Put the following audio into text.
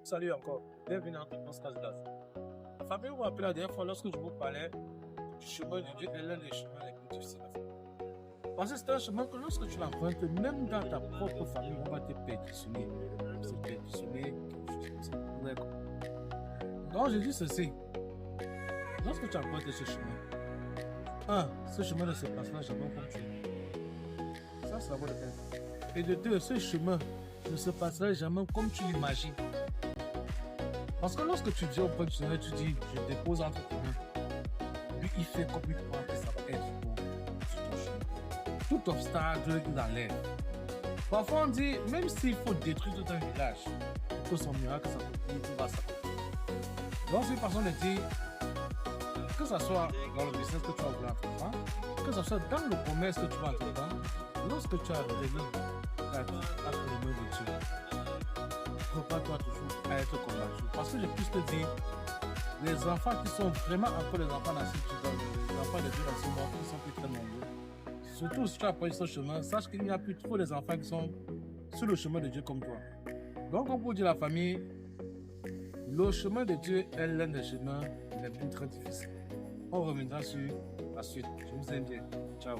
Salut encore. Bienvenue dans ce cas-là. La famille vous rappelle la dernière fois lorsque je vous parlais du chemin de Dieu est l'un des chemins les plus difficiles à faire. Parce que c'est un chemin que lorsque tu l'empruntes, même dans ta propre famille, on va te pétitionner. C'est pétitionner, quelque chose comme ça. D'accord. Donc je dis ceci. Lorsque tu empruntes ce chemin, ce chemin ne se passera jamais comme tu veux. Ça, c'est la bonne peine. Et de deux, ce chemin ne se passera jamais comme tu l'imagines. Parce que lorsque tu dis au point du chemin, tu dis, je dépose entre tes mains. Lui, il fait comme il croit que ça va être bon sur ton chemin. Tout obstacle, il enlève. Parfois, on dit, même s'il faut détruire tout un village, pour que son miracle s'accomplit, il va s'accomplir. Donc, c'est une façon de dire, que ce soit dans le business que tu vas vouloir entreprendre, que ce soit dans le commerce que tu vas entreprendre, lorsque tu as révélé à le nom de Dieu, prépare-toi toujours à être convaincu. Parce que je puisse te dire, les enfants qui sont vraiment encore les enfants dans les enfants de Dieu dans ce monde, ils sont plus très nombreux. Surtout si tu as pris ce chemin, sache qu'il n'y a plus trop des enfants qui sont sur le chemin de Dieu comme toi. Donc, on peut dire à la famille, le chemin de Dieu est l'un des chemins les plus très difficiles. On reviendra sur la suite. Je vous aime bien. Ciao.